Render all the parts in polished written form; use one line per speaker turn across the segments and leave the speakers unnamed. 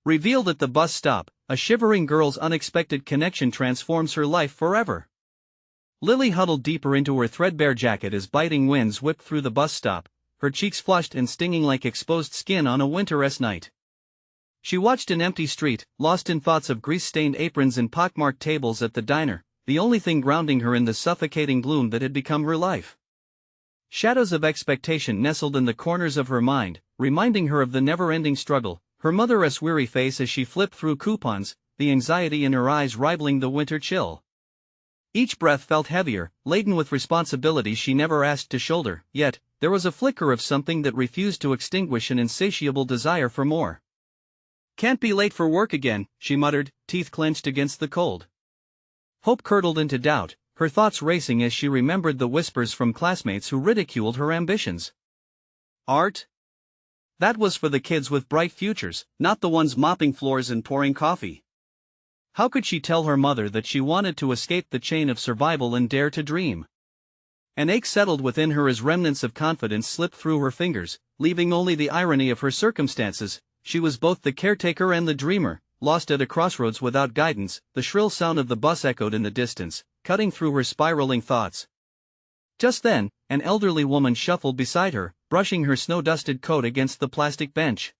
Revealed at the bus stop, a shivering girl's unexpected connection transforms her life forever. Lily huddled deeper into her threadbare jacket as biting winds whipped through the bus stop, her cheeks flushed and stinging like exposed skin on a winter's night. She watched an empty street, lost in thoughts of grease-stained aprons and pockmarked tables at the diner, the only thing grounding her in the suffocating gloom that had become her life. Shadows of expectation nestled in the corners of her mind, reminding her of the never-ending struggle, her mother's weary face as she flipped through coupons, the anxiety in her eyes rivaling the winter chill. Each breath felt heavier, laden with responsibilities she never asked to shoulder, yet, there was a flicker of something that refused to extinguish an insatiable desire for more. "Can't be late for work again," she muttered, teeth clenched against the cold. Hope curdled into doubt, her thoughts racing as she remembered the whispers from classmates who ridiculed her ambitions. Art? That was for the kids with bright futures, not the ones mopping floors and pouring coffee. How could she tell her mother that she wanted to escape the chain of survival and dare to dream? An ache settled within her as remnants of confidence slipped through her fingers, leaving only the irony of her circumstances. She was both the caretaker and the dreamer, lost at a crossroads without guidance. The shrill sound of the bus echoed in the distance, cutting through her spiraling thoughts. Just then, an elderly woman shuffled beside her, brushing her snow-dusted coat against the plastic bench.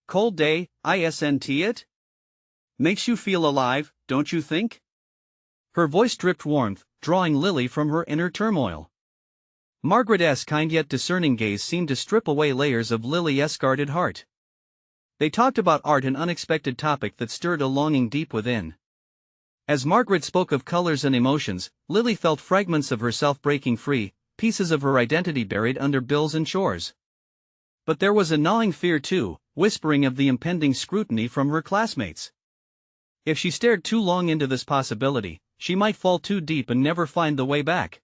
"Cold day, isn't it? Makes you feel alive, don't you think?" Her voice dripped warmth, drawing Lily from her inner turmoil. Margaret's kind yet discerning gaze seemed to strip away layers of Lily's guarded heart. They talked about art, an unexpected topic that stirred a longing deep within. As Margaret spoke of colors and emotions, Lily felt fragments of herself breaking free, pieces of her identity buried under bills and chores. But there was a gnawing fear too, whispering of the impending scrutiny from her classmates. If she stared too long into this possibility, she might fall too deep and never find the way back.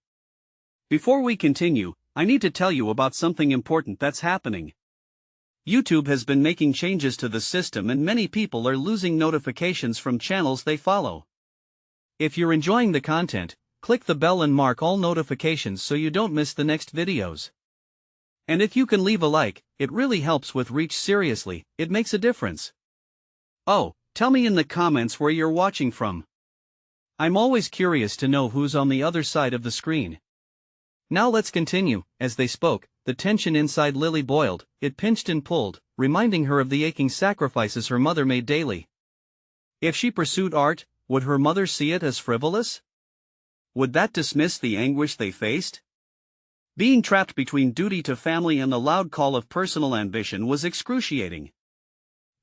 Before we continue, I need to tell you about something important that's happening. YouTube has been making changes to the system and many people are losing notifications from channels they follow. If you're enjoying the content, click the bell and mark all notifications so you don't miss the next videos. And if you can leave a like, it really helps with reach. Seriously, it makes a difference. Oh, tell me in the comments where you're watching from. I'm always curious to know who's on the other side of the screen. Now let's continue. As they spoke, the tension inside Lily boiled, it pinched and pulled, reminding her of the aching sacrifices her mother made daily. If she pursued art, would her mother see it as frivolous? Would that dismiss the anguish they faced? Being trapped between duty to family and the loud call of personal ambition was excruciating.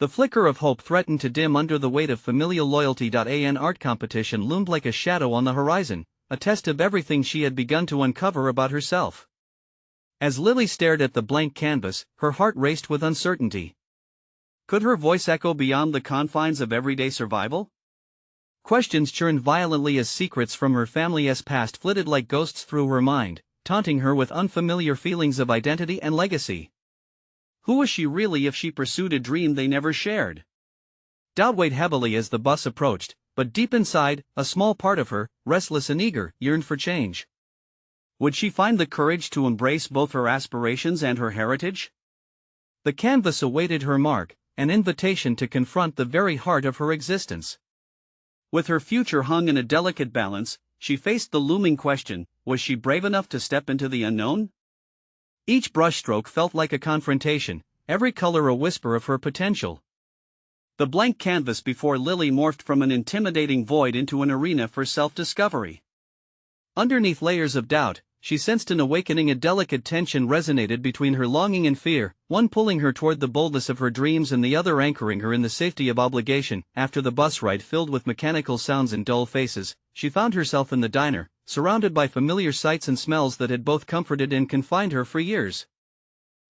The flicker of hope threatened to dim under the weight of familial loyalty. An art competition loomed like a shadow on the horizon, a test of everything she had begun to uncover about herself. As Lily stared at the blank canvas, her heart raced with uncertainty. Could her voice echo beyond the confines of everyday survival? Questions churned violently as secrets from her family's past flitted like ghosts through her mind, taunting her with unfamiliar feelings of identity and legacy. Who was she really if she pursued a dream they never shared? Doubt weighed heavily as the bus approached, but deep inside, a small part of her, restless and eager, yearned for change. Would she find the courage to embrace both her aspirations and her heritage? The canvas awaited her mark, an invitation to confront the very heart of her existence. With her future hung in a delicate balance, she faced the looming question: was she brave enough to step into the unknown? Each brushstroke felt like a confrontation, every color a whisper of her potential. The blank canvas before Lily morphed from an intimidating void into an arena for self-discovery. Underneath layers of doubt, she sensed an awakening. A delicate tension resonated between her longing and fear, one pulling her toward the boldness of her dreams and the other anchoring her in the safety of obligation. After the bus ride filled with mechanical sounds and dull faces, she found herself in the diner, surrounded by familiar sights and smells that had both comforted and confined her for years.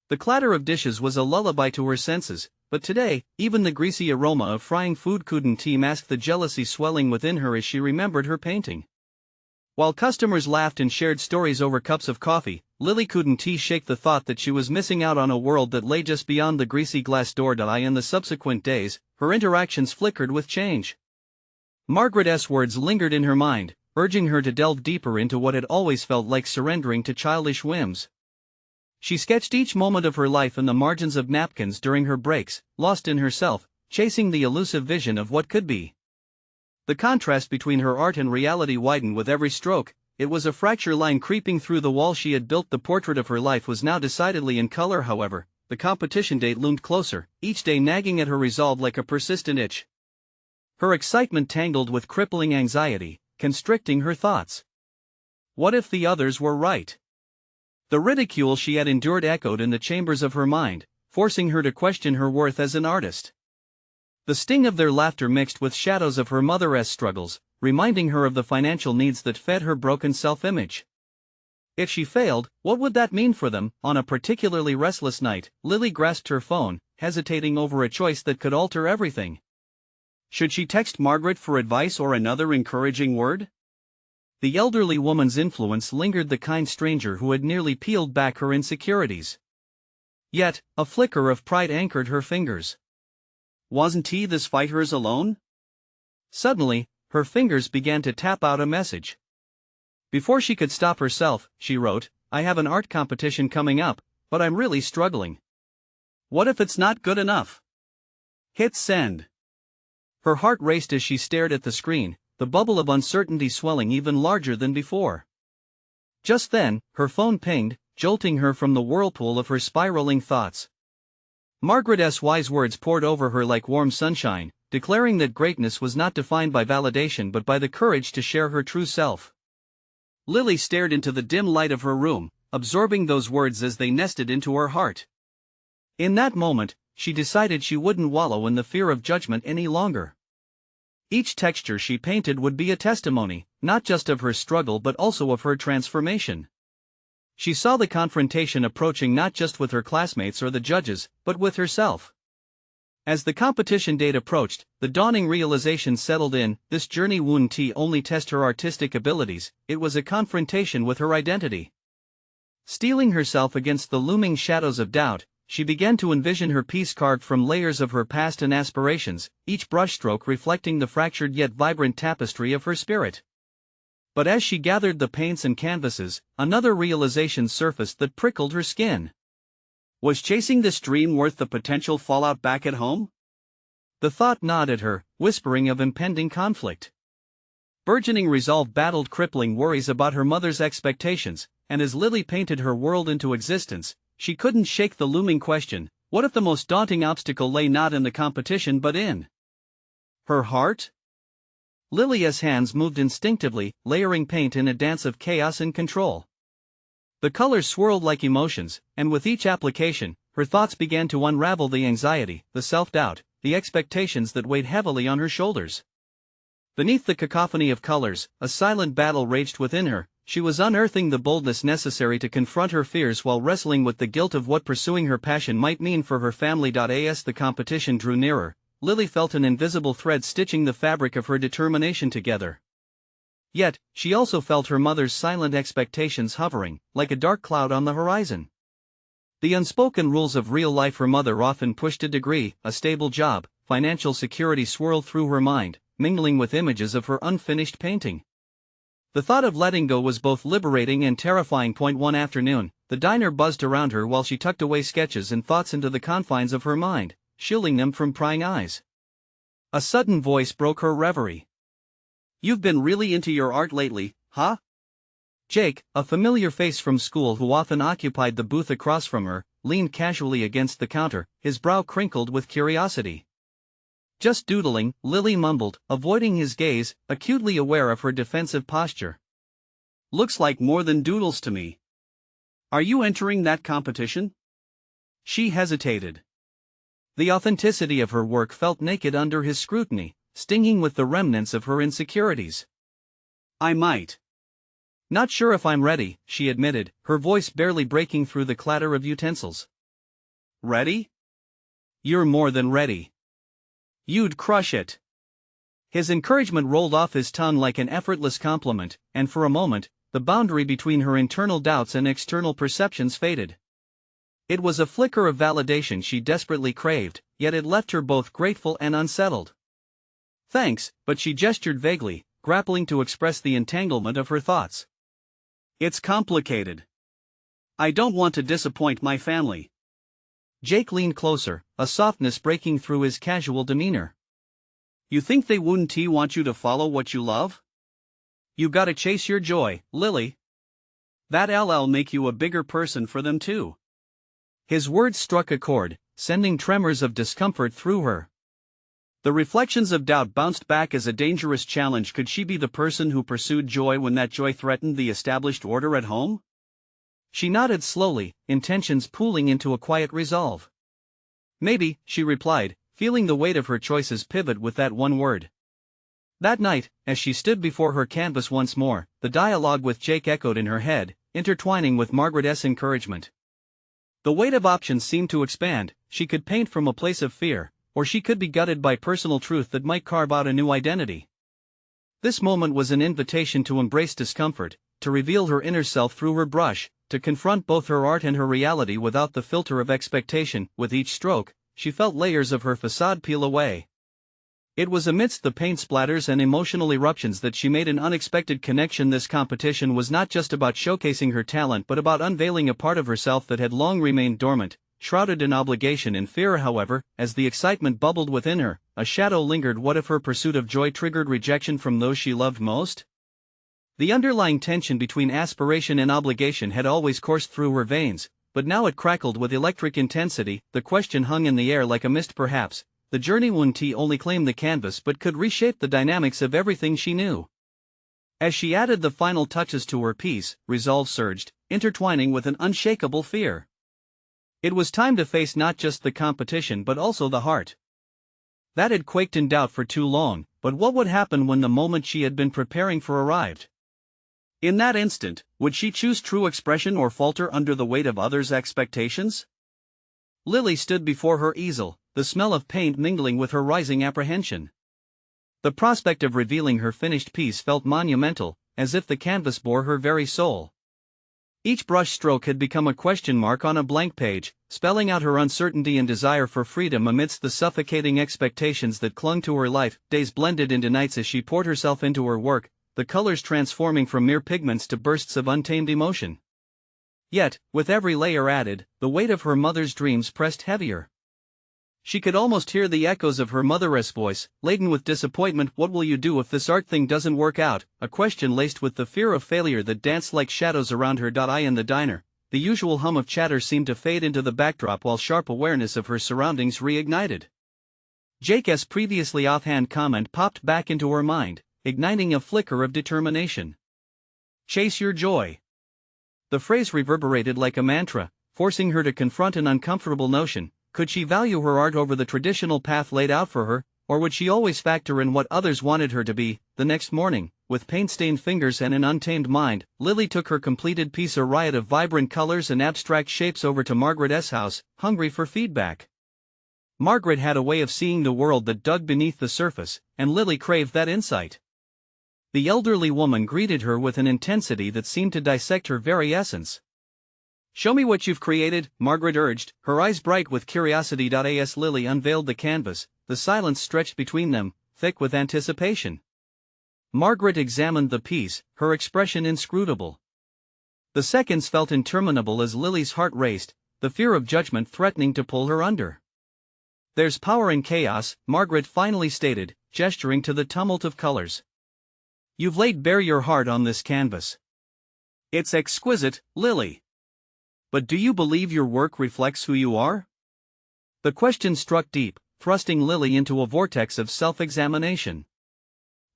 The clatter of dishes was a lullaby to her senses, but today, even the greasy aroma of frying food couldn't mask the jealousy swelling within her as she remembered her painting. While customers laughed and shared stories over cups of coffee, Lily couldn't shake the thought that she was missing out on a world that lay just beyond the greasy glass door. In the subsequent days, her interactions flickered with change. Margaret's words lingered in her mind, urging her to delve deeper into what had always felt like surrendering to childish whims. She sketched each moment of her life in the margins of napkins during her breaks, lost in herself, chasing the elusive vision of what could be. The contrast between her art and reality widened with every stroke. It was a fracture line creeping through the wall she had built. The portrait of her life was now decidedly in color, however. The competition date loomed closer, each day nagging at her resolve like a persistent itch. Her excitement tangled with crippling anxiety, constricting her thoughts. What if the others were right? The ridicule she had endured echoed in the chambers of her mind, forcing her to question her worth as an artist. The sting of their laughter mixed with shadows of her mother's struggles, reminding her of the financial needs that fed her broken self-image. If she failed, what would that mean for them? On a particularly restless night, Lily grasped her phone, hesitating over a choice that could alter everything. Should she text Margaret for advice or another encouraging word? The elderly woman's influence lingered, the kind stranger who had nearly peeled back her insecurities. Yet, a flicker of pride anchored her fingers. Wasn't he this fight hers alone? Suddenly, her fingers began to tap out a message. Before she could stop herself, she wrote, "I have an art competition coming up, but I'm really struggling. What if it's not good enough?" Hit send. Her heart raced as she stared at the screen, the bubble of uncertainty swelling even larger than before. Just then, her phone pinged, jolting her from the whirlpool of her spiraling thoughts. Margaret's wise words poured over her like warm sunshine, declaring that greatness was not defined by validation but by the courage to share her true self. Lily stared into the dim light of her room, absorbing those words as they nested into her heart. In that moment, she decided she wouldn't wallow in the fear of judgment any longer. Each texture she painted would be a testimony, not just of her struggle but also of her transformation. She saw the confrontation approaching not just with her classmates or the judges, but with herself. As the competition date approached, the dawning realization settled in: this journey wouldn't only test her artistic abilities, it was a confrontation with her identity. Steeling herself against the looming shadows of doubt, she began to envision her piece carved from layers of her past and aspirations, each brushstroke reflecting the fractured yet vibrant tapestry of her spirit. But as she gathered the paints and canvases, another realization surfaced that prickled her skin. Was chasing this dream worth the potential fallout back at home? The thought gnawed at her, whispering of impending conflict. Burgeoning resolve battled crippling worries about her mother's expectations, and as Lily painted her world into existence, she couldn't shake the looming question: what if the most daunting obstacle lay not in the competition but in her heart? Lily's hands moved instinctively, layering paint in a dance of chaos and control. The colors swirled like emotions, and with each application, her thoughts began to unravel the anxiety, the self-doubt, the expectations that weighed heavily on her shoulders. Beneath the cacophony of colors, a silent battle raged within her. She was unearthing the boldness necessary to confront her fears while wrestling with the guilt of what pursuing her passion might mean for her family. As the competition drew nearer, Lily felt an invisible thread stitching the fabric of her determination together. Yet, she also felt her mother's silent expectations hovering, like a dark cloud on the horizon. The unspoken rules of real life her mother often pushed: a degree, a stable job, financial security swirled through her mind, mingling with images of her unfinished painting. The thought of letting go was both liberating and terrifying. One afternoon, the diner buzzed around her while she tucked away sketches and thoughts into the confines of her mind, shielding them from prying eyes. A sudden voice broke her reverie. "You've been really into your art lately, huh?" Jake, a familiar face from school who often occupied the booth across from her, leaned casually against the counter, his brow crinkled with curiosity. "Just doodling," Lily mumbled, avoiding his gaze, acutely aware of her defensive posture. "Looks like more than doodles to me. Are you entering that competition?" She hesitated. The authenticity of her work felt naked under his scrutiny, stinging with the remnants of her insecurities. "I might. Not sure if I'm ready," she admitted, her voice barely breaking through the clatter of utensils. "Ready? You're more than ready. You'd crush it." His encouragement rolled off his tongue like an effortless compliment, and for a moment, the boundary between her internal doubts and external perceptions faded. It was a flicker of validation she desperately craved, yet it left her both grateful and unsettled. "Thanks," but she gestured vaguely, grappling to express the entanglement of her thoughts. "It's complicated. I don't want to disappoint my family. Jake leaned closer, a softness breaking through his casual demeanor. You think they wouldn't want you to follow what you love? You gotta chase your joy, Lily. That'll make you a bigger person for them too. His words struck a chord, sending tremors of discomfort through her. The reflections of doubt bounced back as a dangerous challenge. Could she be the person who pursued joy when that joy threatened the established order at home? She nodded slowly, intentions pooling into a quiet resolve. Maybe, she replied, feeling the weight of her choices pivot with that one word. That night, as she stood before her canvas once more, the dialogue with Jake echoed in her head, intertwining with Margaret's encouragement. The weight of options seemed to expand. She could paint from a place of fear, or she could be gutted by personal truth that might carve out a new identity. This moment was an invitation to embrace discomfort, to reveal her inner self through her brush, to confront both her art and her reality without the filter of expectation. With each stroke, she felt layers of her facade peel away. It was amidst the paint splatters and emotional eruptions that she made an unexpected connection. This competition was not just about showcasing her talent but about unveiling a part of herself that had long remained dormant, shrouded in obligation and fear. However, as the excitement bubbled within her, a shadow lingered. What if her pursuit of joy triggered rejection from those she loved most? The underlying tension between aspiration and obligation had always coursed through her veins, but now it crackled with electric intensity. The question hung in the air like a mist. Perhaps the journey wouldn't only claim the canvas but could reshape the dynamics of everything she knew. As she added the final touches to her piece, resolve surged, intertwining with an unshakable fear. It was time to face not just the competition but also the heart. That had quaked in doubt for too long, but what would happen when the moment she had been preparing for arrived? In that instant, would she choose true expression or falter under the weight of others' expectations? Lily stood before her easel, the smell of paint mingling with her rising apprehension. The prospect of revealing her finished piece felt monumental, as if the canvas bore her very soul. Each brush stroke had become a question mark on a blank page, spelling out her uncertainty and desire for freedom amidst the suffocating expectations that clung to her life. Days blended into nights as she poured herself into her work, the colors transforming from mere pigments to bursts of untamed emotion. Yet, with every layer added, the weight of her mother's dreams pressed heavier. She could almost hear the echoes of her mother's voice, laden with disappointment. What will you do if this art thing doesn't work out? A question laced with the fear of failure that danced like shadows around her. In the diner, the usual hum of chatter seemed to fade into the backdrop while sharp awareness of her surroundings reignited. Jake's previously offhand comment popped back into her mind, igniting a flicker of determination. Chase your joy. The phrase reverberated like a mantra, forcing her to confront an uncomfortable notion. Could she value her art over the traditional path laid out for her, or would she always factor in what others wanted her to be? The next morning, with paint-stained fingers and an untamed mind, Lily took her completed piece, a riot of vibrant colors and abstract shapes, over to Margaret's house, hungry for feedback. Margaret had a way of seeing the world that dug beneath the surface, and Lily craved that insight. The elderly woman greeted her with an intensity that seemed to dissect her very essence. Show me what you've created, Margaret urged, her eyes bright with curiosity. As Lily unveiled the canvas, the silence stretched between them, thick with anticipation. Margaret examined the piece, her expression inscrutable. The seconds felt interminable as Lily's heart raced, the fear of judgment threatening to pull her under. There's power in chaos, Margaret finally stated, gesturing to the tumult of colors. You've laid bare your heart on this canvas. It's exquisite, Lily. But do you believe your work reflects who you are? The question struck deep, thrusting Lily into a vortex of self-examination.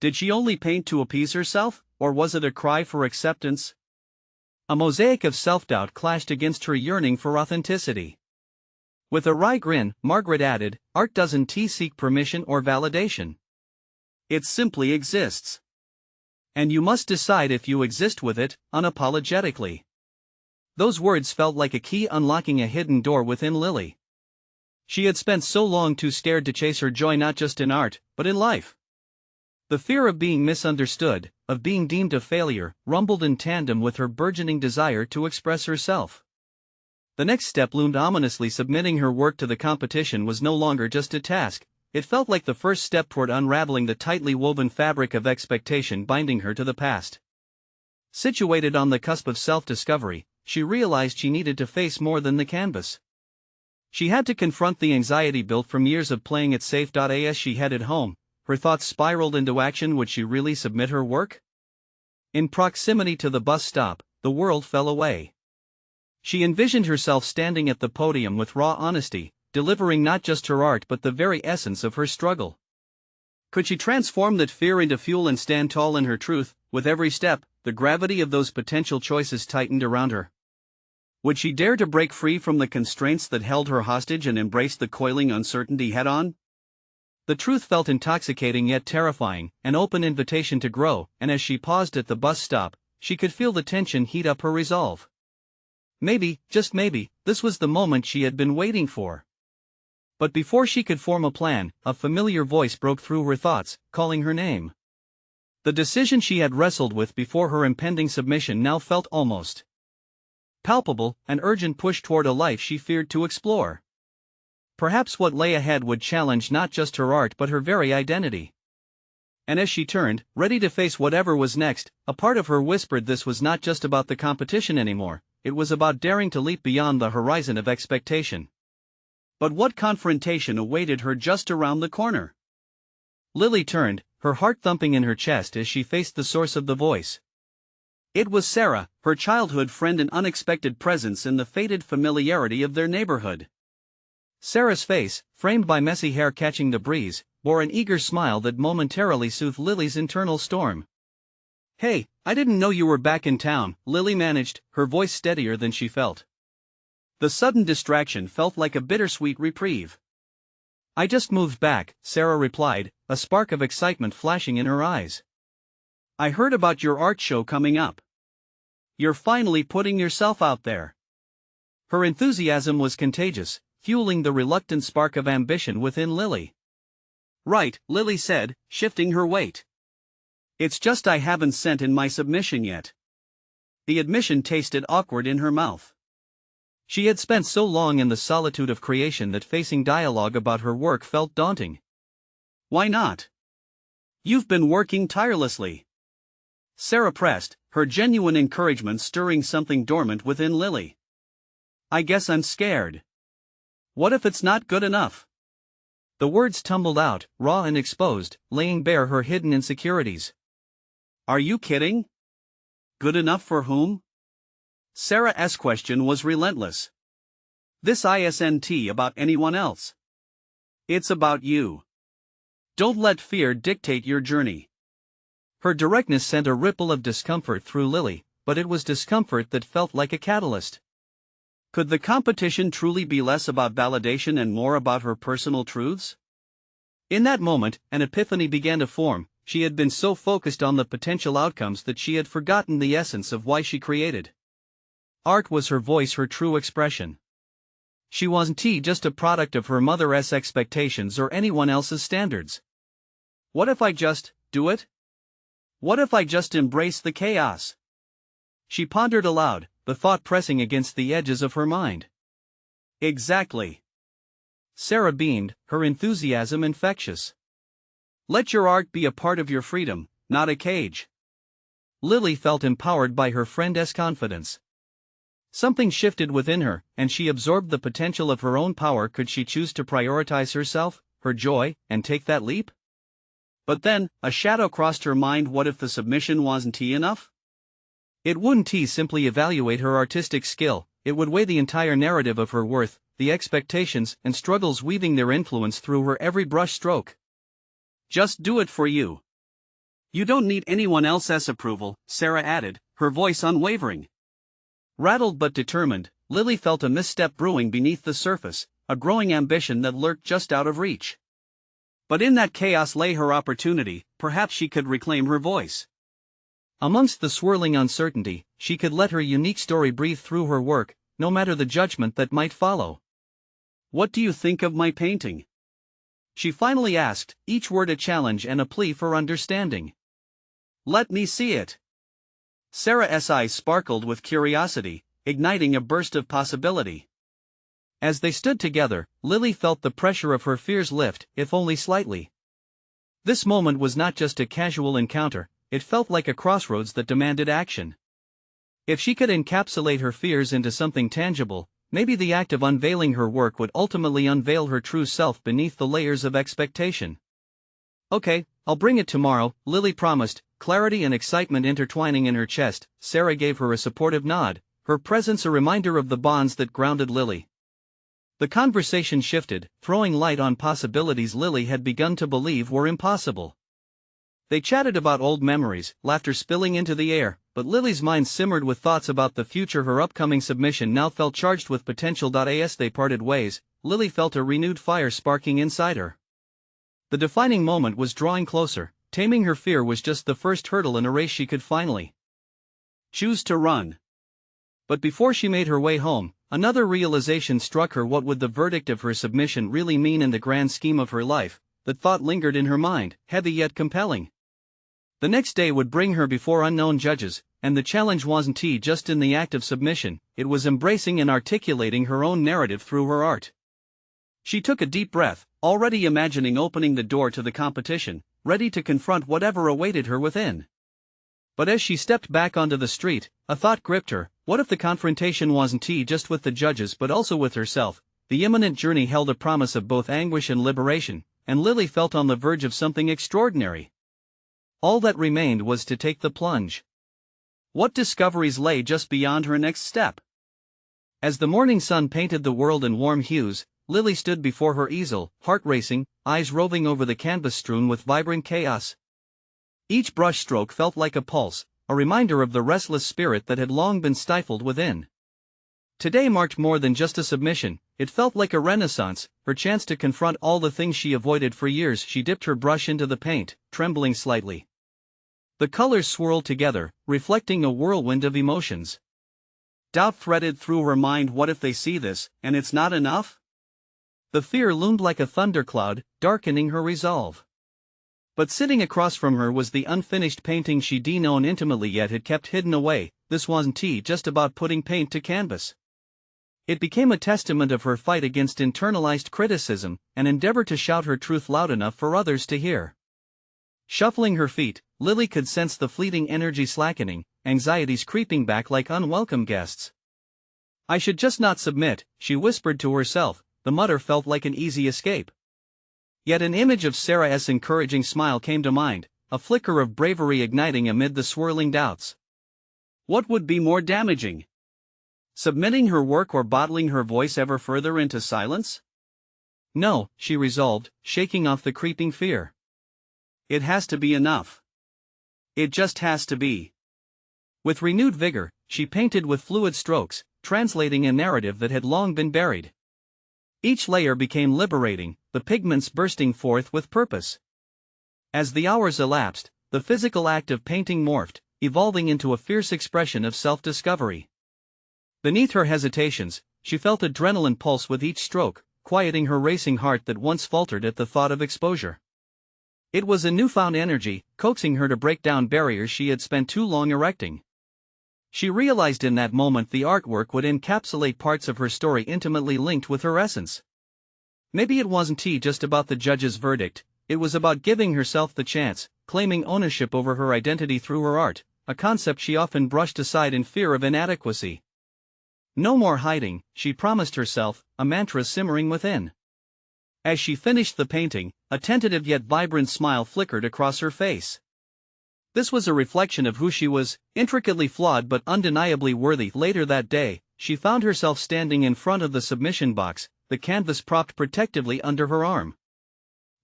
Did she only paint to appease herself, or was it a cry for acceptance? A mosaic of self-doubt clashed against her yearning for authenticity. With a wry grin, Margaret added, art doesn't seek permission or validation. It simply exists. And you must decide if you exist with it, unapologetically. Those words felt like a key unlocking a hidden door within Lily. She had spent so long too scared to chase her joy, not just in art, but in life. The fear of being misunderstood, of being deemed a failure, rumbled in tandem with her burgeoning desire to express herself. The next step loomed ominously. Submitting her work to the competition was no longer just a task, it felt like the first step toward unraveling the tightly woven fabric of expectation binding her to the past. Situated on the cusp of self-discovery, she realized she needed to face more than the canvas. She had to confront the anxiety built from years of playing it safe. As she headed home, her thoughts spiraled into action. Would she really submit her work? In proximity to the bus stop, the world fell away. She envisioned herself standing at the podium with raw honesty, delivering not just her art but the very essence of her struggle. Could she transform that fear into fuel and stand tall in her truth? With every step, the gravity of those potential choices tightened around her. Would she dare to break free from the constraints that held her hostage and embrace the coiling uncertainty head-on? The truth felt intoxicating yet terrifying, an open invitation to grow, and as she paused at the bus stop, she could feel the tension heat up her resolve. Maybe, just maybe, this was the moment she had been waiting for. But before she could form a plan, a familiar voice broke through her thoughts, calling her name. The decision she had wrestled with before her impending submission now felt almost palpable, an urgent push toward a life she feared to explore. Perhaps what lay ahead would challenge not just her art but her very identity. And as she turned, ready to face whatever was next, a part of her whispered this was not just about the competition anymore, it was about daring to leap beyond the horizon of expectation. But what confrontation awaited her just around the corner? Lily turned, her heart thumping in her chest as she faced the source of the voice. It was Sarah, her childhood friend, an unexpected presence in the faded familiarity of their neighborhood. Sarah's face, framed by messy hair catching the breeze, bore an eager smile that momentarily soothed Lily's internal storm. "Hey, I didn't know you were back in town," Lily managed, her voice steadier than she felt. The sudden distraction felt like a bittersweet reprieve. "I just moved back," Sarah replied, a spark of excitement flashing in her eyes. "I heard about your art show coming up. You're finally putting yourself out there." Her enthusiasm was contagious, fueling the reluctant spark of ambition within Lily. "Right," Lily said, shifting her weight. "It's just I haven't sent in my submission yet." The admission tasted awkward in her mouth. She had spent so long in the solitude of creation that facing dialogue about her work felt daunting. "Why not? You've been working tirelessly." Sarah pressed, her genuine encouragement stirring something dormant within Lily. "I guess I'm scared. What if it's not good enough?" The words tumbled out, raw and exposed, laying bare her hidden insecurities. "Are you kidding? Good enough for whom?" Sarah's question was relentless. "This isn't about anyone else. It's about you. Don't let fear dictate your journey." Her directness sent a ripple of discomfort through Lily, but it was discomfort that felt like a catalyst. Could the competition truly be less about validation and more about her personal truths? In that moment, an epiphany began to form. She had been so focused on the potential outcomes that she had forgotten the essence of why she created. Art was her voice, her true expression. She wasn't just a product of her mother's expectations or anyone else's standards. What if I just do it? What if I just embrace the chaos? She pondered aloud, the thought pressing against the edges of her mind. "Exactly." Sarah beamed, her enthusiasm infectious. "Let your art be a part of your freedom, not a cage." Lily felt empowered by her friend's confidence. Something shifted within her, and she absorbed the potential of her own power. Could she choose to prioritize herself, her joy, and take that leap? But then, a shadow crossed her mind. What if the submission wasn't enough? It wouldn't simply evaluate her artistic skill, it would weigh the entire narrative of her worth, the expectations and struggles weaving their influence through her every brush stroke. "Just do it for you. You don't need anyone else's approval," Sarah added, her voice unwavering. Rattled but determined, Lily felt a misstep brewing beneath the surface, a growing ambition that lurked just out of reach. But in that chaos lay her opportunity. Perhaps she could reclaim her voice. Amongst the swirling uncertainty, she could let her unique story breathe through her work, no matter the judgment that might follow. "What do you think of my painting?" she finally asked, each word a challenge and a plea for understanding. "Let me see it." Sarah's eyes sparkled with curiosity, igniting a burst of possibility. As they stood together, Lily felt the pressure of her fears lift, if only slightly. This moment was not just a casual encounter, it felt like a crossroads that demanded action. If she could encapsulate her fears into something tangible, Maybe the act of unveiling her work would ultimately unveil her true self beneath the layers of expectation. "Okay, I'll bring it tomorrow," Lily promised, clarity and excitement intertwining in her chest. Sarah gave her a supportive nod, her presence a reminder of the bonds that grounded Lily. The conversation shifted, throwing light on possibilities Lily had begun to believe were impossible. They chatted about old memories, laughter spilling into the air, but Lily's mind simmered with thoughts about the future. Her upcoming submission now felt charged with potential. As they parted ways, Lily felt a renewed fire sparking inside her. The defining moment was drawing closer. Taming her fear was just the first hurdle in a race she could finally choose to run. But before she made her way home, another realization struck her. What would the verdict of her submission really mean in the grand scheme of her life? That thought lingered in her mind, heavy yet compelling. The next day would bring her before unknown judges, and the challenge wasn't just in the act of submission, it was embracing and articulating her own narrative through her art. She took a deep breath, already imagining opening the door to the competition, ready to confront whatever awaited her within. But as she stepped back onto the street, a thought gripped her. What if the confrontation wasn't just with the judges but also with herself? The imminent journey held a promise of both anguish and liberation, and Lily felt on the verge of something extraordinary. All that remained was to take the plunge. What discoveries lay just beyond her next step? As the morning sun painted the world in warm hues, Lily stood before her easel, heart racing, eyes roving over the canvas strewn with vibrant chaos. Each brushstroke felt like a pulse, a reminder of the restless spirit that had long been stifled within. Today marked more than just a submission, it felt like a renaissance, her chance to confront all the things she avoided for years. She dipped her brush into the paint, trembling slightly. The colors swirled together, reflecting a whirlwind of emotions. Doubt threaded through her mind. What if they see this, and it's not enough? The fear loomed like a thundercloud, darkening her resolve. But sitting across from her was the unfinished painting she'd known intimately yet had kept hidden away. This wasn't just about putting paint to canvas. It became a testament of her fight against internalized criticism, an endeavor to shout her truth loud enough for others to hear. Shuffling her feet, Lily could sense the fleeting energy slackening, anxieties creeping back like unwelcome guests. "I should just not submit," she whispered to herself. The mutter felt like an easy escape. Yet an image of Sarah's encouraging smile came to mind, a flicker of bravery igniting amid the swirling doubts. What would be more damaging? Submitting her work or bottling her voice ever further into silence? No, she resolved, shaking off the creeping fear. It has to be enough. It just has to be. With renewed vigor, she painted with fluid strokes, translating a narrative that had long been buried. Each layer became liberating, the pigments bursting forth with purpose. As the hours elapsed, the physical act of painting morphed, evolving into a fierce expression of self-discovery. Beneath her hesitations, she felt adrenaline pulse with each stroke, quieting her racing heart that once faltered at the thought of exposure. It was a newfound energy, coaxing her to break down barriers she had spent too long erecting. She realized in that moment the artwork would encapsulate parts of her story intimately linked with her essence. Maybe it wasn't just about the judge's verdict, it was about giving herself the chance, claiming ownership over her identity through her art, a concept she often brushed aside in fear of inadequacy. No more hiding, she promised herself, a mantra simmering within. As she finished the painting, a tentative yet vibrant smile flickered across her face. This was a reflection of who she was, intricately flawed but undeniably worthy. Later that day, she found herself standing in front of the submission box, the canvas propped protectively under her arm.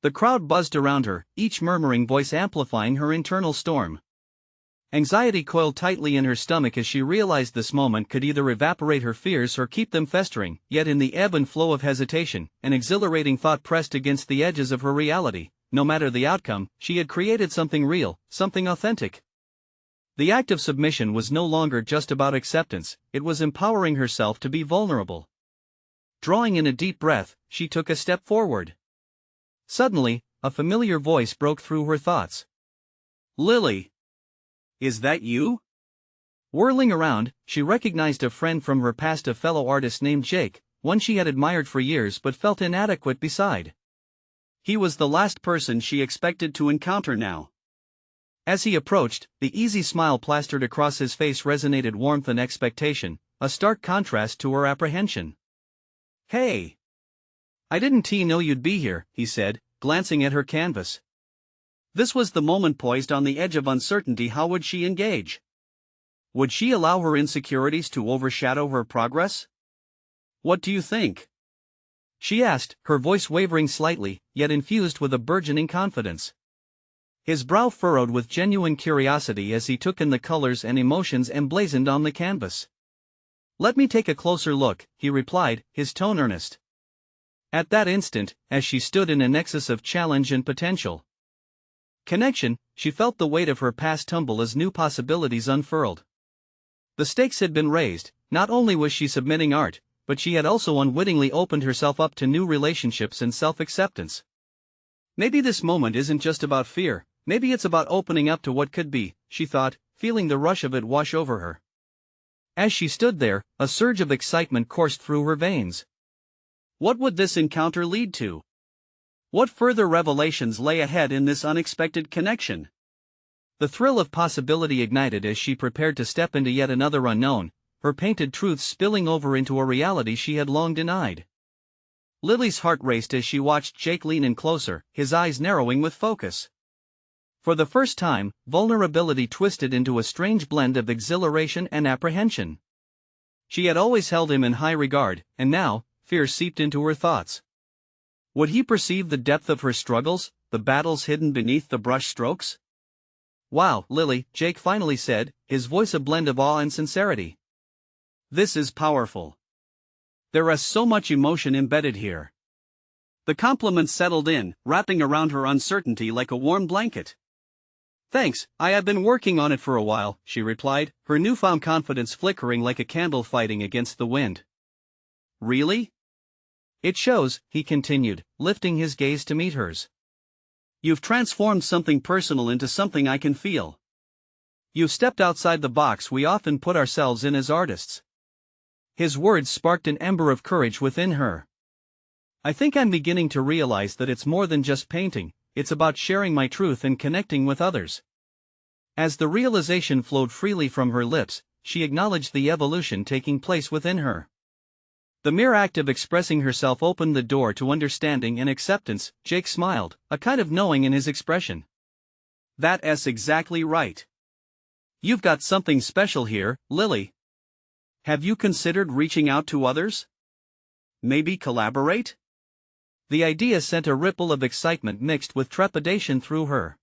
The crowd buzzed around her, each murmuring voice amplifying her internal storm. Anxiety coiled tightly in her stomach as she realized this moment could either evaporate her fears or keep them festering. Yet in the ebb and flow of hesitation, an exhilarating thought pressed against the edges of her reality. No matter the outcome, she had created something real, something authentic. The act of submission was no longer just about acceptance, it was empowering herself to be vulnerable. Drawing in a deep breath, she took a step forward. Suddenly, a familiar voice broke through her thoughts. "Lily! Is that you?" Whirling around, she recognized a friend from her past, a fellow artist named Jake, one she had admired for years but felt inadequate beside. He was the last person she expected to encounter now. As he approached, the easy smile plastered across his face resonated warmth and expectation, a stark contrast to her apprehension. Hey! I didn't know you'd be here, he said, glancing at her canvas. This was the moment. Poised on the edge of uncertainty, how would she engage? Would she allow her insecurities to overshadow her progress? What do you think? She asked, her voice wavering slightly, yet infused with a burgeoning confidence. His brow furrowed with genuine curiosity as he took in the colors and emotions emblazoned on the canvas. Let me take a closer look, he replied, his tone earnest. At that instant, as she stood in a nexus of challenge and potential connection, she felt the weight of her past tumble as new possibilities unfurled. The stakes had been raised. Not only was she submitting art, but she had also unwittingly opened herself up to new relationships and self-acceptance. Maybe this moment isn't just about fear, maybe it's about opening up to what could be, she thought, feeling the rush of it wash over her. As she stood there, a surge of excitement coursed through her veins. What would this encounter lead to? What further revelations lay ahead in this unexpected connection? The thrill of possibility ignited as she prepared to step into yet another unknown, her painted truths spilling over into a reality she had long denied. Lily's heart raced as she watched Jake lean in closer, his eyes narrowing with focus. For the first time, vulnerability twisted into a strange blend of exhilaration and apprehension. She had always held him in high regard, and now, fear seeped into her thoughts. Would he perceive the depth of her struggles, the battles hidden beneath the brush strokes? Wow, Lily, Jake finally said, his voice a blend of awe and sincerity. This is powerful. There is so much emotion embedded here. The compliment settled in, wrapping around her uncertainty like a warm blanket. Thanks, I have been working on it for a while, she replied, her newfound confidence flickering like a candle fighting against the wind. Really? It shows, he continued, lifting his gaze to meet hers. You've transformed something personal into something I can feel. You've stepped outside the box we often put ourselves in as artists. His words sparked an ember of courage within her. I think I'm beginning to realize that it's more than just painting, it's about sharing my truth and connecting with others. As the realization flowed freely from her lips, she acknowledged the evolution taking place within her. The mere act of expressing herself opened the door to understanding and acceptance. Jake smiled, a kind of knowing in his expression. That's exactly right. You've got something special here, Lily. Have you considered reaching out to others? Maybe collaborate? The idea sent a ripple of excitement mixed with trepidation through her.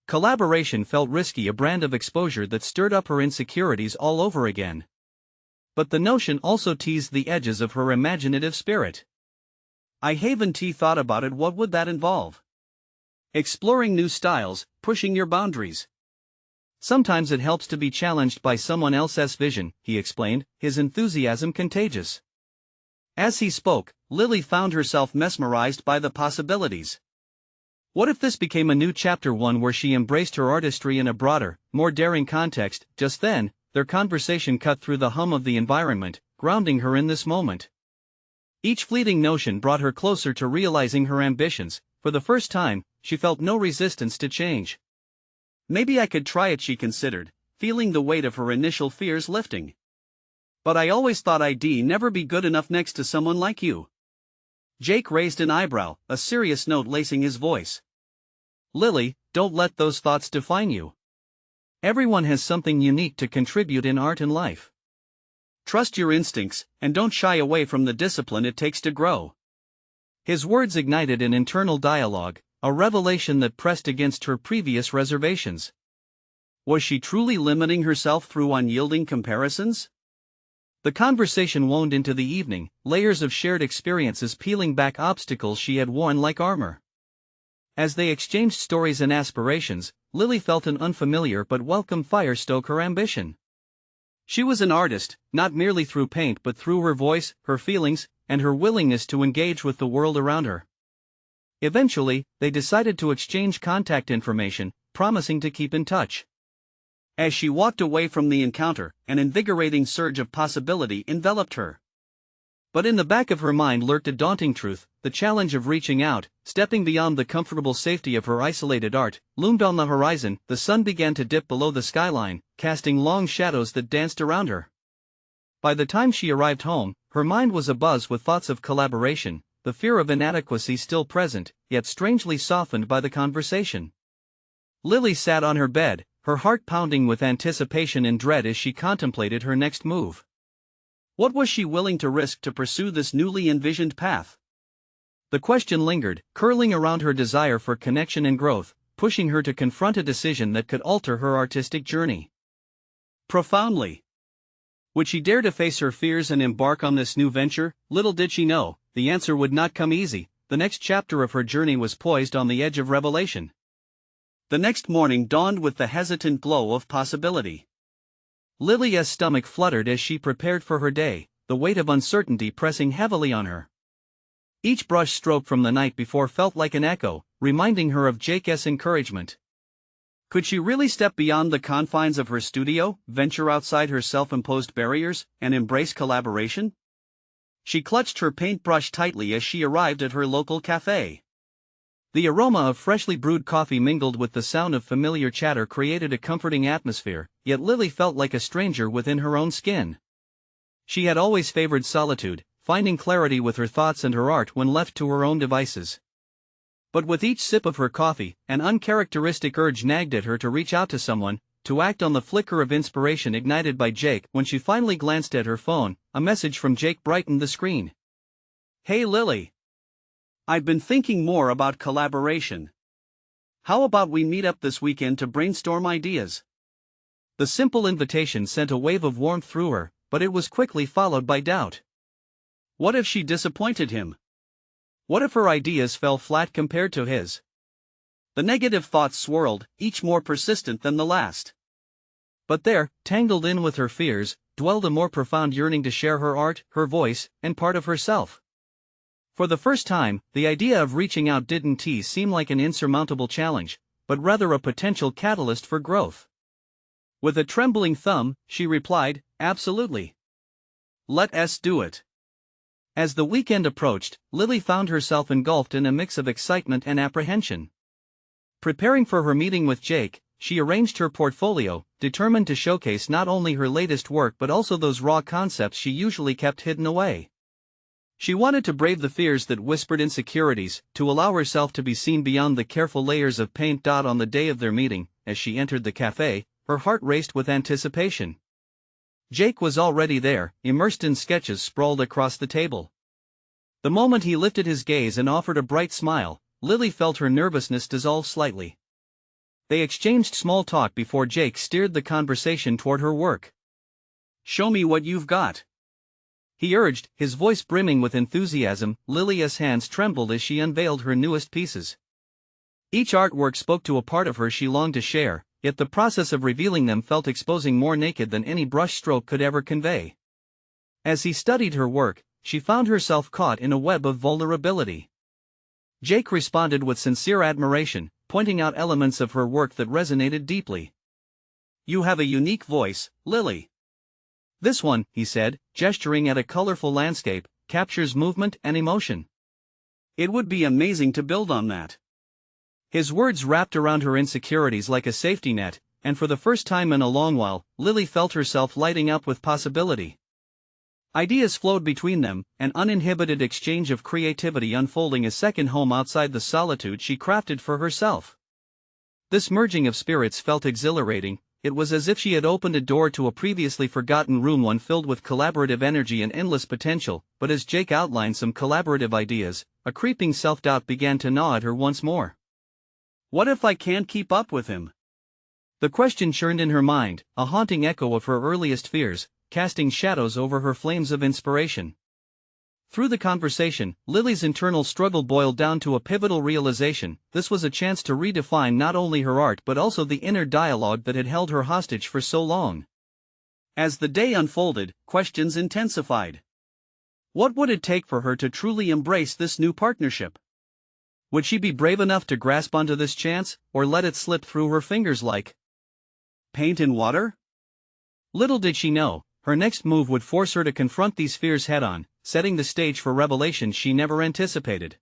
Collaboration felt risky, a brand of exposure that stirred up her insecurities all over again. But the notion also teased the edges of her imaginative spirit. I haven't thought about it. What would that involve? Exploring new styles, pushing your boundaries. Sometimes it helps to be challenged by someone else's vision, he explained, his enthusiasm contagious. As he spoke, Lily found herself mesmerized by the possibilities. What if this became a new chapter, one where she embraced her artistry in a broader, more daring context? Just then, their conversation cut through the hum of the environment, grounding her in this moment. Each fleeting notion brought her closer to realizing her ambitions. For the first time, she felt no resistance to change. Maybe I could try it, she considered, feeling the weight of her initial fears lifting. But I always thought I'd never be good enough next to someone like you. Jake raised an eyebrow, a serious note lacing his voice. Lily, don't let those thoughts define you. Everyone has something unique to contribute in art and life. Trust your instincts, and don't shy away from the discipline it takes to grow. His words ignited an internal dialogue, a revelation that pressed against her previous reservations. Was she truly limiting herself through unyielding comparisons? The conversation wound into the evening, layers of shared experiences peeling back obstacles she had worn like armor. As they exchanged stories and aspirations, Lily felt an unfamiliar but welcome fire stoke her ambition. She was an artist, not merely through paint but through her voice, her feelings, and her willingness to engage with the world around her. Eventually, they decided to exchange contact information, promising to keep in touch. As she walked away from the encounter, an invigorating surge of possibility enveloped her. But in the back of her mind lurked a daunting truth: the challenge of reaching out, stepping beyond the comfortable safety of her isolated art, loomed on the horizon. The sun began to dip below the skyline, casting long shadows that danced around her. By the time she arrived home, her mind was abuzz with thoughts of collaboration, the fear of inadequacy still present, yet strangely softened by the conversation. Lily sat on her bed, her heart pounding with anticipation and dread as she contemplated her next move. What was she willing to risk to pursue this newly envisioned path? The question lingered, curling around her desire for connection and growth, pushing her to confront a decision that could alter her artistic journey profoundly. Would she dare to face her fears and embark on this new venture? Little did she know, the answer would not come easy. The next chapter of her journey was poised on the edge of revelation. The next morning dawned with the hesitant glow of possibility. Lily's stomach fluttered as she prepared for her day, the weight of uncertainty pressing heavily on her. Each brush stroke from the night before felt like an echo, reminding her of Jake's encouragement. Could she really step beyond the confines of her studio, venture outside her self-imposed barriers, and embrace collaboration? She clutched her paintbrush tightly as she arrived at her local cafe. The aroma of freshly brewed coffee mingled with the sound of familiar chatter created a comforting atmosphere, yet Lily felt like a stranger within her own skin. She had always favored solitude, finding clarity with her thoughts and her art when left to her own devices. But with each sip of her coffee, an uncharacteristic urge nagged at her to reach out to someone, to act on the flicker of inspiration ignited by Jake. When she finally glanced at her phone, a message from Jake brightened the screen. "Hey Lily. I've been thinking more about collaboration. How about we meet up this weekend to brainstorm ideas?" The simple invitation sent a wave of warmth through her, but it was quickly followed by doubt. What if she disappointed him? What if her ideas fell flat compared to his? The negative thoughts swirled, each more persistent than the last. But there, tangled in with her fears, dwelled a more profound yearning to share her art, her voice, and part of herself. For the first time, the idea of reaching out didn't seem like an insurmountable challenge, but rather a potential catalyst for growth. With a trembling thumb, she replied, "Absolutely. Let's do it." As the weekend approached, Lily found herself engulfed in a mix of excitement and apprehension. Preparing for her meeting with Jake, she arranged her portfolio, determined to showcase not only her latest work but also those raw concepts she usually kept hidden away. She wanted to brave the fears that whispered insecurities, to allow herself to be seen beyond the careful layers of paint. On the day of their meeting, as she entered the cafe, her heart raced with anticipation. Jake was already there, immersed in sketches sprawled across the table. The moment he lifted his gaze and offered a bright smile, Lily felt her nervousness dissolve slightly. They exchanged small talk before Jake steered the conversation toward her work. "Show me what you've got," he urged, his voice brimming with enthusiasm. Lily's hands trembled as she unveiled her newest pieces. Each artwork spoke to a part of her she longed to share, yet the process of revealing them felt exposing more naked than any brushstroke could ever convey. As he studied her work, she found herself caught in a web of vulnerability. Jake responded with sincere admiration, pointing out elements of her work that resonated deeply. "You have a unique voice, Lily. This one," he said, gesturing at a colorful landscape, "captures movement and emotion. It would be amazing to build on that." His words wrapped around her insecurities like a safety net, and for the first time in a long while, Lily felt herself lighting up with possibility. Ideas flowed between them, an uninhibited exchange of creativity unfolding a second home outside the solitude she crafted for herself. This merging of spirits felt exhilarating. It was as if she had opened a door to a previously forgotten room, one filled with collaborative energy and endless potential. But as Jake outlined some collaborative ideas, a creeping self-doubt began to gnaw at her once more. What if I can't keep up with him? The question churned in her mind, a haunting echo of her earliest fears, casting shadows over her flames of inspiration. Through the conversation, Lily's internal struggle boiled down to a pivotal realization: this was a chance to redefine not only her art but also the inner dialogue that had held her hostage for so long. As the day unfolded, questions intensified. What would it take for her to truly embrace this new partnership? Would she be brave enough to grasp onto this chance, or let it slip through her fingers like paint in water? Little did she know, her next move would force her to confront these fears head-on, setting the stage for revelations she never anticipated.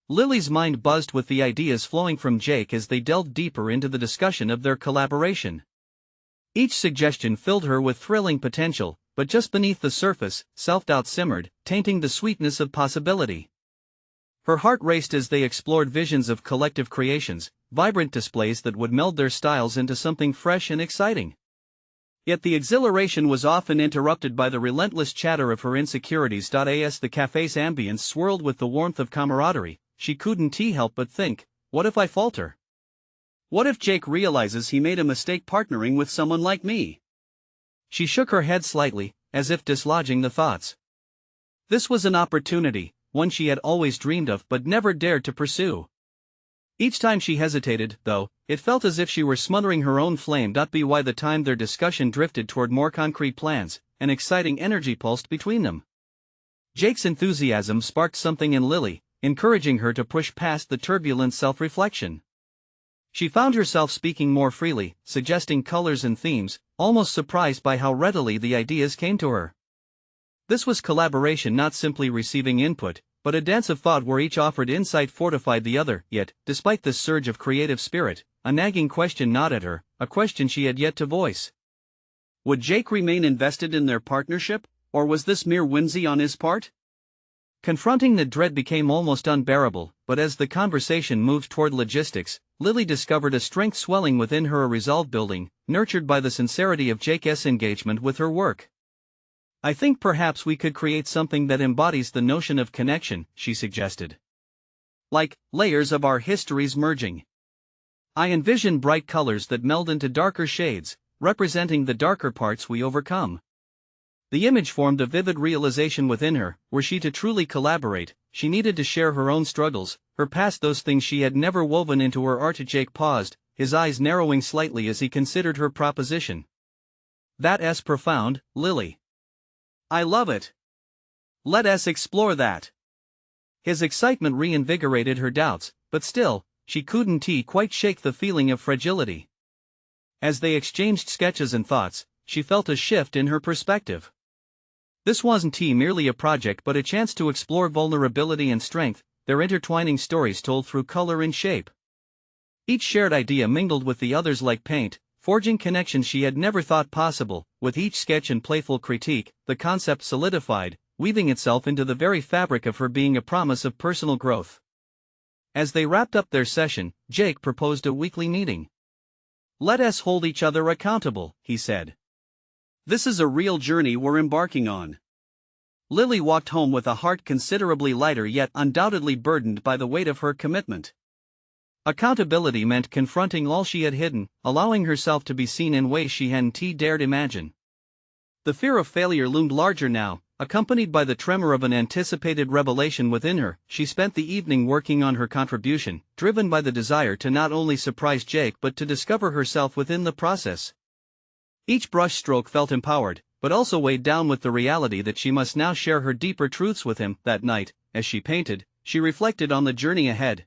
Lily's mind buzzed with the ideas flowing from Jake as they delved deeper into the discussion of their collaboration. Each suggestion filled her with thrilling potential, but just beneath the surface, self-doubt simmered, tainting the sweetness of possibility. Her heart raced as they explored visions of collective creations, vibrant displays that would meld their styles into something fresh and exciting. Yet the exhilaration was often interrupted by the relentless chatter of her insecurities. As the cafe's ambience swirled with the warmth of camaraderie, she couldn't help but think, what if I falter? What if Jake realizes he made a mistake partnering with someone like me? She shook her head slightly, as if dislodging the thoughts. This was an opportunity, one she had always dreamed of but never dared to pursue. Each time she hesitated, though, it felt as if she were smothering her own flame. By the time their discussion drifted toward more concrete plans, an exciting energy pulsed between them. Jake's enthusiasm sparked something in Lily, encouraging her to push past the turbulent self-reflection. She found herself speaking more freely, suggesting colors and themes, almost surprised by how readily the ideas came to her. This was collaboration, not simply receiving input, but a dance of thought where each offered insight fortified the other. Yet, despite this surge of creative spirit, a nagging question gnawed at her, a question she had yet to voice. Would Jake remain invested in their partnership, or was this mere whimsy on his part? Confronting the dread became almost unbearable, but as the conversation moved toward logistics, Lily discovered a strength swelling within her, a resolve building, nurtured by the sincerity of Jake's engagement with her work. I think perhaps we could create something that embodies the notion of connection, she suggested. Like layers of our histories merging. I envision bright colors that meld into darker shades, representing the darker parts we overcome. The image formed a vivid realization within her. Were she to truly collaborate, she needed to share her own struggles, her past, those things she had never woven into her art. Jake paused, his eyes narrowing slightly as he considered her proposition. That's profound, Lily. I love it. Let us explore that. His excitement reinvigorated her doubts, but still, she couldn't quite shake the feeling of fragility. As they exchanged sketches and thoughts, she felt a shift in her perspective. This wasn't merely a project but a chance to explore vulnerability and strength, their intertwining stories told through color and shape. Each shared idea mingled with the others like paint, forging connections she had never thought possible. With each sketch and playful critique, the concept solidified, weaving itself into the very fabric of her being, a promise of personal growth. As they wrapped up their session, Jake proposed a weekly meeting. Let us hold each other accountable, he said. This is a real journey we're embarking on. Lily walked home with a heart considerably lighter yet undoubtedly burdened by the weight of her commitment. Accountability meant confronting all she had hidden, allowing herself to be seen in ways she hadn't dared imagine. The fear of failure loomed larger now, accompanied by the tremor of an anticipated revelation within her. She spent the evening working on her contribution, driven by the desire to not only surprise Jake but to discover herself within the process. Each brushstroke felt empowered, but also weighed down with the reality that she must now share her deeper truths with him. That night, as she painted, she reflected on the journey ahead.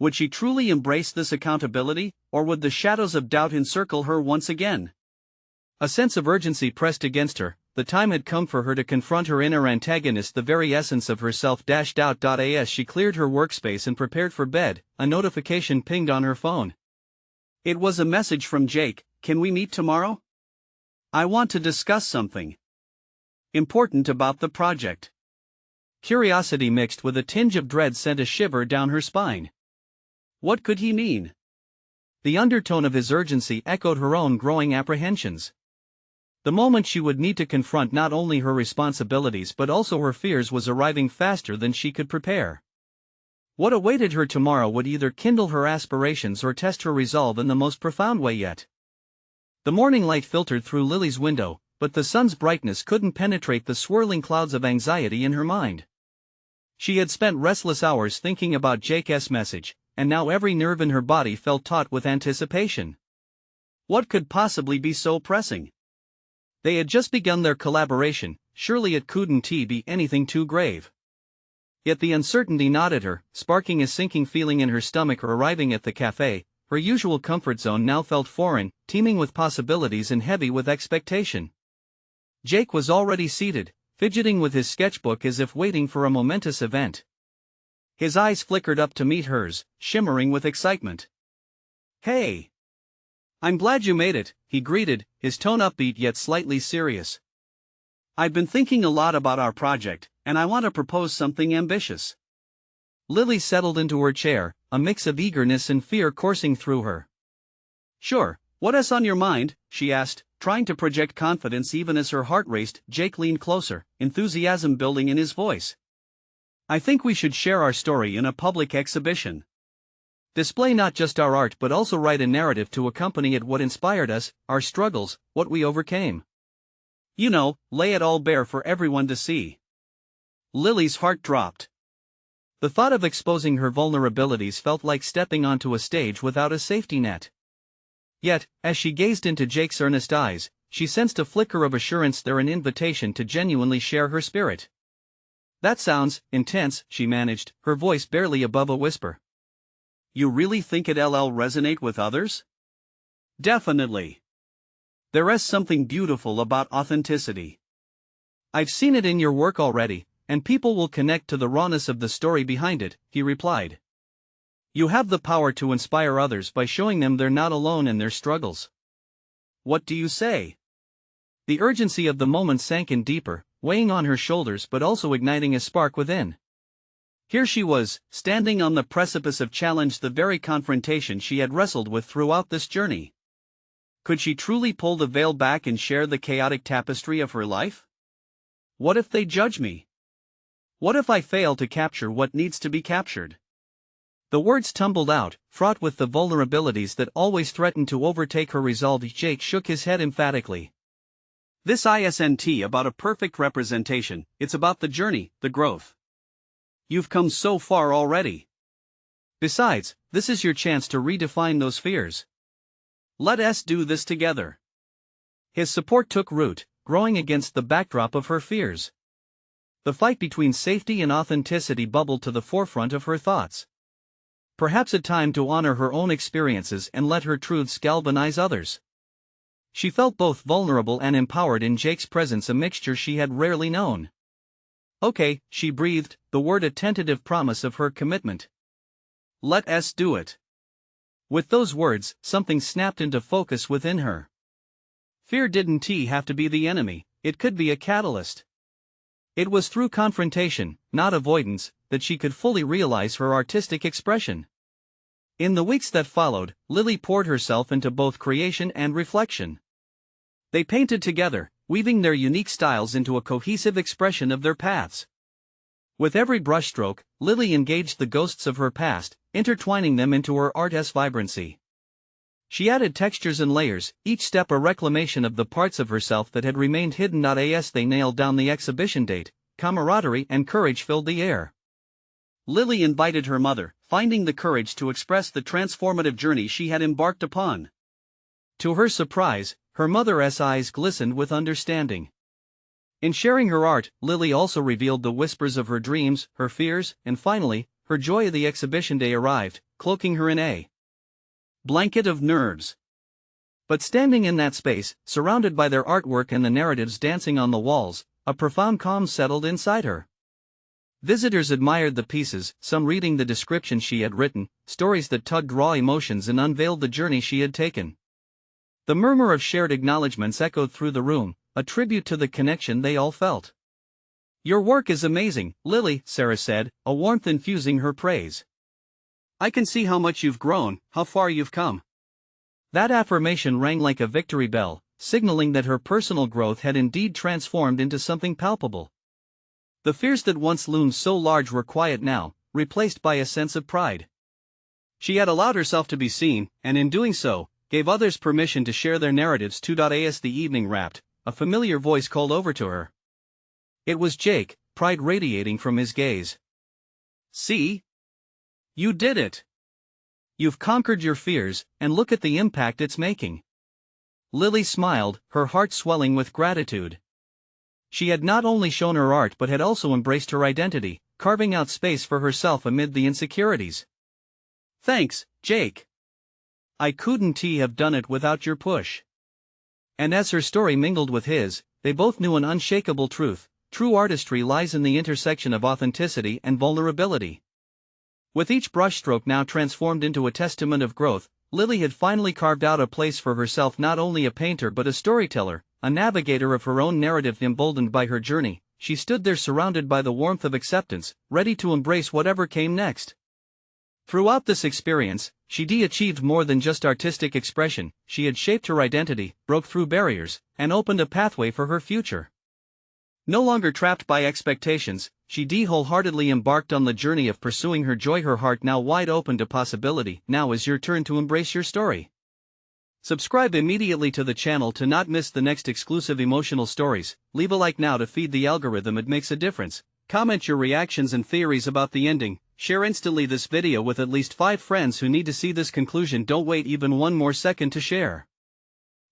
Would she truly embrace this accountability, or would the shadows of doubt encircle her once again? A sense of urgency pressed against her. The time had come for her to confront her inner antagonist, the very essence of herself. As she cleared her workspace and prepared for bed, a notification pinged on her phone. It was a message from Jake. Can we meet tomorrow? I want to discuss something important about the project. Curiosity mixed with a tinge of dread sent a shiver down her spine. What could he mean? The undertone of his urgency echoed her own growing apprehensions. The moment she would need to confront not only her responsibilities but also her fears was arriving faster than she could prepare. What awaited her tomorrow would either kindle her aspirations or test her resolve in the most profound way yet. The morning light filtered through Lily's window, but the sun's brightness couldn't penetrate the swirling clouds of anxiety in her mind. She had spent restless hours thinking about Jake's message, and now every nerve in her body felt taut with anticipation. What could possibly be so pressing? They had just begun their collaboration, surely it couldn't be anything too grave. Yet the uncertainty gnawed at her, sparking a sinking feeling in her stomach. Arriving at the cafe, her usual comfort zone now felt foreign, teeming with possibilities and heavy with expectation. Jake was already seated, fidgeting with his sketchbook as if waiting for a momentous event. His eyes flickered up to meet hers, shimmering with excitement. Hey! I'm glad you made it, he greeted, his tone upbeat yet slightly serious.
I've been thinking a lot about our project, and I want to propose something ambitious.
Lily settled into her chair, a mix of eagerness and fear coursing through her.
Sure, what's on your mind? She asked, trying to project confidence even as her heart raced. Jake leaned closer, enthusiasm building in his voice. I think we should share our story in a public exhibition. Display not just our art but also write a narrative to accompany it, what inspired us, our struggles, what we overcame. You know, lay it all bare for everyone to see. Lily's heart dropped. The thought of exposing her vulnerabilities felt like stepping onto a stage without a safety net. Yet, as she gazed into Jake's earnest eyes, she sensed a flicker of assurance there, an invitation to genuinely share her spirit. That sounds intense, she managed, her voice barely above a whisper. You really think it'll resonate with others? Definitely. There is something beautiful about authenticity. I've seen it in your work already, and people will connect to the rawness of the story behind it, he replied. You have the power to inspire others by showing them they're not alone in their struggles. What do you say? The urgency of the moment sank in deeper, weighing on her shoulders but also igniting a spark within. Here she was, standing on the precipice of challenge, the very confrontation she had wrestled with throughout this journey. Could she truly pull the veil back and share the chaotic tapestry of her life? What if they judge me? What if I fail to capture what needs to be captured? The words tumbled out, fraught with the vulnerabilities that always threatened to overtake her resolve. Jake shook his head emphatically. This isn't about a perfect representation, it's about the journey, the growth. You've come so far already. Besides, this is your chance to redefine those fears. Let us do this together. His support took root, growing against the backdrop of her fears. The fight between safety and authenticity bubbled to the forefront of her thoughts. Perhaps a time to honor her own experiences and let her truths galvanize others. She felt both vulnerable and empowered in Jake's presence, a mixture she had rarely known. Okay, she breathed, the word a tentative promise of her commitment. Let us do it. With those words, something snapped into focus within her. Fear didn't have to be the enemy, it could be a catalyst. It was through confrontation, not avoidance, that she could fully realize her artistic expression. In the weeks that followed, Lily poured herself into both creation and reflection. They painted together, weaving their unique styles into a cohesive expression of their paths. With every brushstroke, Lily engaged the ghosts of her past, intertwining them into her art's vibrancy. She added textures and layers, each step a reclamation of the parts of herself that had remained hidden. As they nailed down the exhibition date, camaraderie and courage filled the air. Lily invited her mother, finding the courage to express the transformative journey she had embarked upon. To her surprise, her mother's eyes glistened with understanding. In sharing her art, Lily also revealed the whispers of her dreams, her fears, and finally, her joy. The exhibition day arrived, cloaking her in a blanket of nerves. But standing in that space, surrounded by their artwork and the narratives dancing on the walls, a profound calm settled inside her. Visitors admired the pieces, some reading the descriptions she had written, stories that tugged raw emotions and unveiled the journey she had taken. The murmur of shared acknowledgments echoed through the room, a tribute to the connection they all felt. Your work is amazing, Lily, Sarah said, a warmth infusing her praise. I can see how much you've grown, how far you've come. That affirmation rang like a victory bell, signaling that her personal growth had indeed transformed into something palpable. The fears that once loomed so large were quiet now, replaced by a sense of pride. She had allowed herself to be seen, and in doing so, gave others permission to share their narratives too. As the evening wrapped, a familiar voice called over to her. It was Jake, pride radiating from his gaze. See? You did it. You've conquered your fears, and look at the impact it's making. Lily smiled, her heart swelling with gratitude. She had not only shown her art but had also embraced her identity, carving out space for herself amid the insecurities. Thanks, Jake. I couldn't have done it without your push. And as her story mingled with his, they both knew an unshakable truth: true artistry lies in the intersection of authenticity and vulnerability. With each brushstroke now transformed into a testament of growth, Lily had finally carved out a place for herself, not only a painter but a storyteller,
a navigator of her own narrative. Emboldened by her journey, she stood there surrounded by the warmth of acceptance, ready to embrace whatever came next. Throughout this experience, Shidi achieved more than just artistic expression. She had shaped her identity, broke through barriers, and opened a pathway for her future. No longer trapped by expectations, Shidi wholeheartedly embarked on the journey of pursuing her joy, her heart now wide open to possibility. Now is your turn to embrace your story. Subscribe immediately to the channel to not miss the next exclusive emotional stories. Leave a like now to feed the algorithm, it makes a difference. Comment your reactions and theories about the ending. Share instantly this video with at least 5 friends who need to see this conclusion. Don't wait even one more second to share.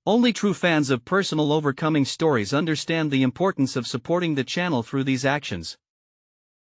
Only true fans of personal overcoming stories understand the importance of supporting the channel through these actions.